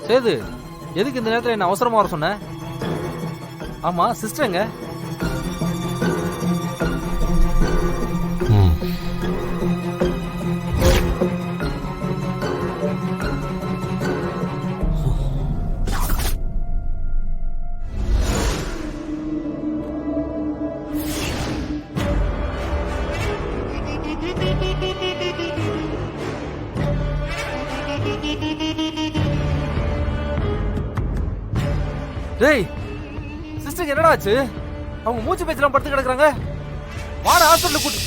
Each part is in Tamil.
சேது, எதுக்கு இந்த நேரத்துல என்ன அவசரமா வர சொன்ன? ஆமா, சிஸ்டர் எங்க? டேய், சிஸ்டருக்கு என்னடா ஆச்சு? அவங்க மூச்சு பேச்சலாம் படுத்து கிடக்குறாங்க. வாடா ஹாஸ்பிடல்ல கூட்டு.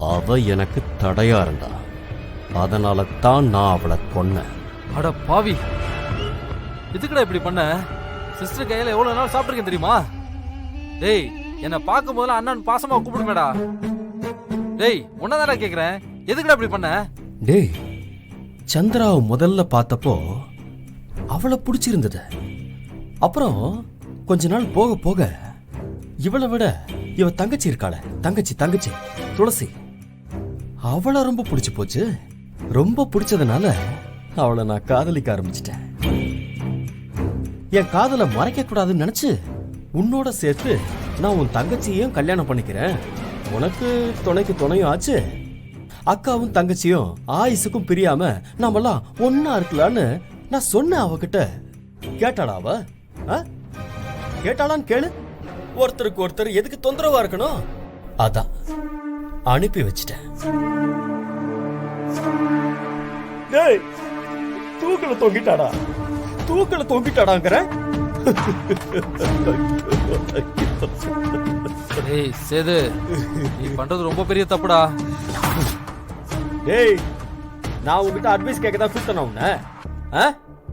அவ எனக்கு தடையா இருந்தா, அதனால தான் நான் அவளை கொன்னேன். அட பாவி, எதுக்குடா இப்படி பண்ண? சிஸ்டர் கையில எவ்வளவு நாள் சாப்பிட்டுருக்கேன் தெரியுமா? டேய், என்ன பார்க்கும் போதெல்லாம் அண்ணன் பாசமா கூப்பிடுமேடா. டேய், உன்னதாடா கேக்குறேன், எதுக்குடா இப்படி பண்ண? டேய், சந்திராவை முதல்ல பார்த்தப்போ அவளை பிடிச்சிருந்தது. அப்புறம் கொஞ்ச நாள் போக போக இவளை விட இவ தங்கச்சி இருக்காள, தங்கச்சி துளசி, அவளை ரொம்ப பிடிச்சு போச்சு. ரொம்ப பிடிச்சதுனால அவளை நான் காதலிக்க ஆரம்பிச்சிட்டேன். என் காதலை மறைக்க கூடாதுன்னு நினைச்சு உன்னோட சேர்த்து நான் உன் தங்கச்சியையும் கல்யாணம் பண்ணிக்கிறேன். உனக்கு துணைக்கு துணையும் ஆச்சு, அக்காவும் தங்கச்சியும் ஆயுசுக்கும் பிரியாம நாமெல்லாம் ஒன்னா இருக்கலான்னு நான் சொன்னேன். அவகிட்ட கேட்டாளா? அவ கேட்டாளான்னு கேளு. ஒருத்தருக்கு ஒருத்தர் எதுக்கு தொந்தரவா இருக்கணும்? அதான் அனுப்பி வச்சிட்டேன். தூக்கல தொங்கிட்டாடாங்கிற. டேய் சேது, நீ பண்றது ரொம்ப பெரிய தப்புடா. டேய், நான் உங்ககிட்ட அட்வைஸ் கேட்க தான் கூப்பிட்டேன் உன்னை.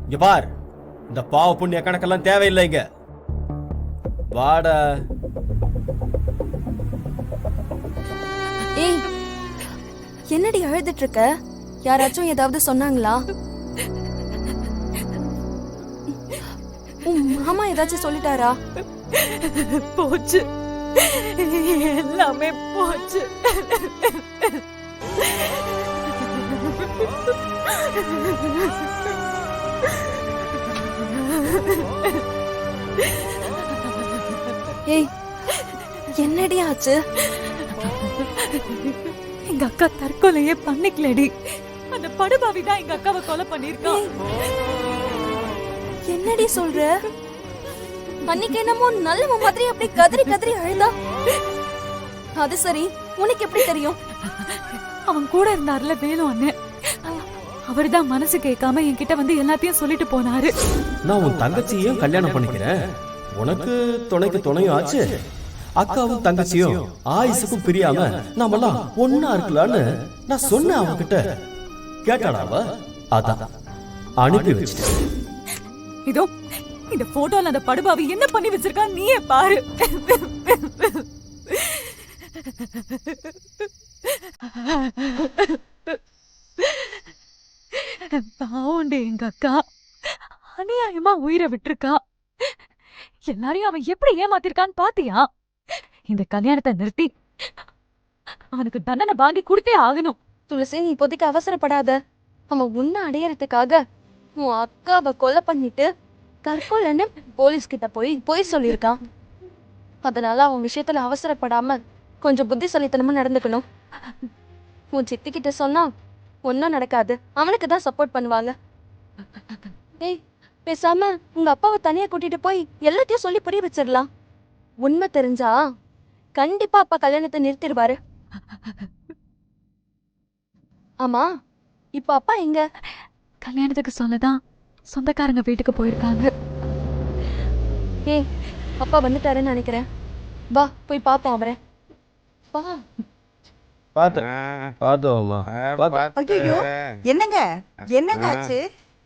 இங்க பார், இந்த பாவ புண்ணிய கணக்கெல்லாம் தேவையில்லை. இங்க வாடா. ஏய், என்னடி அழுதுட்டு இருக்க? யாராச்சும் ஏதாவது சொன்னாங்களா? உன் மாமா ஏதாச்சும் சொல்லிட்டாரா? போச்சு, எல்லாமே போச்சு. ஏய், என்னடி ஆச்சு? எங்க அக்கா தற்கொலையே பண்ணிக்கலடி. அந்த படுபாவி தான் எங்க அக்காவை கொலை பண்ணிருக்கான். என்னடி சொல்ற? அன்னைக்கு என்னமோ நல்ல மாதிரி அப்படி கதறி கதறி அழுதா. அது சரி, உனக்கு எப்படி தெரியும்? அவன் கூட இருந்தார்ல வேலு அண்ணன், அவர்தான் மனசு கேட்காம என்கிட்ட வந்து எல்லாத்தையும் சொல்லிட்டு போனாரு. நான் உன் தங்கச்சியையும் கல்யாணம் பண்ணிக்கிறேன், உனக்கு துணைக்கு துணையும் ஆச்சு, அக்காவும் தங்கச்சியும் ஆயுசுக்கும் பிரியாம நாமெல்லாம் ஒன்னா இருக்கலான்னு நான் சொன்னேன். அவகிட்ட கேட்டாளா? அவ அதான் அனுப்பி வச்சிட்டேன். இதோ இந்த போட்டோல அந்த படுபாவி என்ன பண்ணி வச்சிருக்கான் நீயே பாரு. பாவுண்டே, எங்க அக்கா அநியாயமா உயிரை விட்டுருக்கா. எல்லாரையும் அவன் எப்படி ஏமாத்திருக்கான்னு பாத்தியா? இந்த கல்யாணத்தை நிறுத்தி அவனுக்கு தண்டனை வாங்கி கொடுத்தே ஆகணும். துளசி, நீ இப்போதைக்கு அவசரப்படாத. அவன் உன்னை அடையறதுக்காக உன் அக்காவை கொலை பண்ணிட்டு தற்கொலைன்னு போலீஸ் கிட்ட போய் சொல்லியிருக்கான். அதனால அவன் விஷயத்துல அவசரப்படாம கொஞ்சம் புத்திசாலித்தனமா நடந்துக்கணும். உன் சித்தி கிட்ட சொன்னா ஒன்னும் நடக்காது, அவனுக்கு தான் சப்போர்ட் பண்ணுவாங்க. ஏய், பேசாம உங்க அப்பாவை தனியா கூட்டிட்டு போய் எல்லாத்தையும் சொல்லி புரிய வச்சிடலாம். உண்மை தெரிஞ்சா கண்டிப்பா அப்பா கல்யாணத்தை நிறுத்திடுவாரு. ஆமா, இப்ப அப்பா எங்க? கல்யாணத்துக்கு சொல்லதான் சொந்தக்காரங்க வீட்டுக்கு போயிருக்காங்க. ஏய், அப்பா வந்துட்டாருன்னு நினைக்கிறேன். வா போய் பாப்போம் அவரை. வா. ஐயோ, என்னங்க என்னங்க ஆச்சு?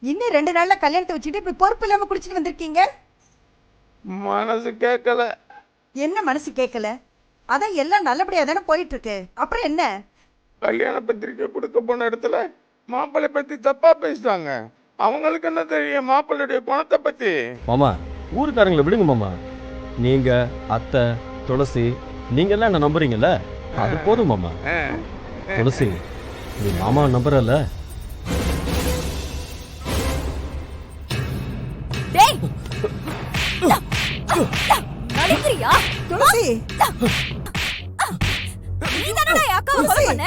இன்னும் 2 நாள்ல கல்யாணத்தை வச்சுட்டு இப்படி பொறுப்பு இல்லாம குடிச்சிட்டு வந்திருக்கீங்க. மனசு கேட்கல. என்ன மனசு கேட்கல? அதான் எல்லாம் நல்லபடியா தானே போயிட்டு இருக்கு. அப்புறம் என்ன? கல்யாண பத்திரிக்கை கொடுக்க போன இடத்துல மாப்பிள்ளை பத்தி தப்பா பேசிட்டாங்க. அவங்களுக்கு என்ன தெரியும் மாப்பிள்ளையுடைய பணத்தை பத்தி? மாமா, ஊருக்காரங்களை விடுங்க மாமா. நீங்க அத்தை துளசி நீங்க எல்லாம் என்ன நம்புறீங்கல்ல, அது போதும் மாமா. துளசி, நீ மாமா நம்புறல? டேய் நடிக்கிறியா? துளசி நீதானடா என் அக்காவை கொலை பண்ண?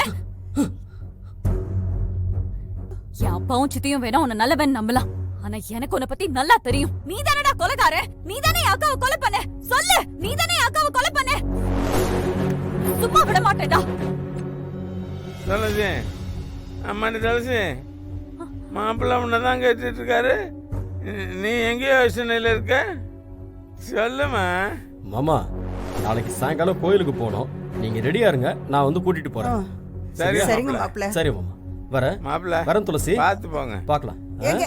என் அப்பாவும் சித்தியும் வேணா உன்னை நல்லவன் நம்பலாம், ஆனா எனக்கு உன்னை பத்தி நல்லா தெரியும். நீதானடா கொலைகார, நீதானே என் அக்காவை கொலை பண்ண. சொல்லு, நீதானே என் அக்காவை கொலை பண்ண. சும்மா விட மாட்டேன்டா. துளசி, அம்மாடி துளசி, மாப்பிள்ளை உன்னதான் கேட்டுட்டு இருக்காரு. நீ எங்கேயோ யோசனையில் இருக்க? சொல்லுமா. மாமா, நாளைக்கு சாயங்காலம் கோயிலுக்கு போனோம். நீங்க ரெடியா இருங்க, நான் வந்து கூட்டிட்டு போறேன். சரி சரிங்க மாப்பிள்ளை. மாப்பிள்ள. சரி மாமா, வரேன். மாப்பிள்ளை வரேன் துளசி, பார்த்து போங்க. பார்க்கலாம். ஏங்க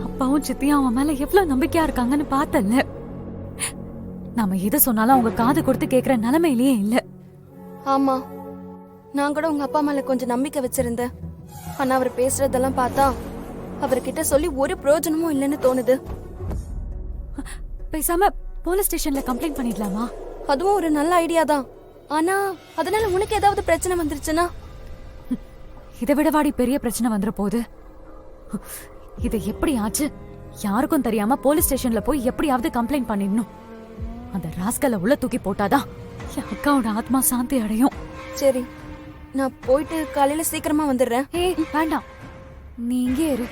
அப்பாவும் சித்தியும் அவன் மேல எவ்வளவு நம்பிக்கையா இருக்காங்கன்னு பார்த்தல. நாம எதை சொன்னாலும் அவங்க காது கொடுத்து கேக்குற நிலைமையிலேயே இல்ல. ஆமா, நான் கூட உங்க அப்பா மேல கொஞ்சம் நம்பிக்கை வச்சிருந்தேன். ஆனா அவர் பேசுறதெல்லாம் பார்த்தா அவர்கிட்ட சொல்லி ஒரு பிரயோஜனமும் இல்லைன்னு தோணுது. பேசாம போலீஸ் ஸ்டேஷன்ல கம்ப்ளைண்ட் பண்ணிடலாமா? அதுவும் ஒரு நல்ல ஐடியா தான். ஆனா அதனால உனக்கு ஏதாவது பிரச்சனை வந்துருச்சுன்னா? இதை விடவாடி பெரிய பிரச்சனை வந்துற போகுது. இதை எப்படி ஆச்சு யாருக்கும் தெரியாம போலீஸ் ஸ்டேஷன்ல போய் எப்படியாவது கம்ப்ளைண்ட் பண்ணிடணும். அந்த ராஸ்கலை உள்ள தூக்கி போட்டாதான் என் அக்காவோட ஆத்மா சாந்தி அடையும். சரி, நான் போயிட்டு காலையில சீக்கிரமா வந்துடுறேன். ஏய் வேண்டாம், நீ இங்கே இரு.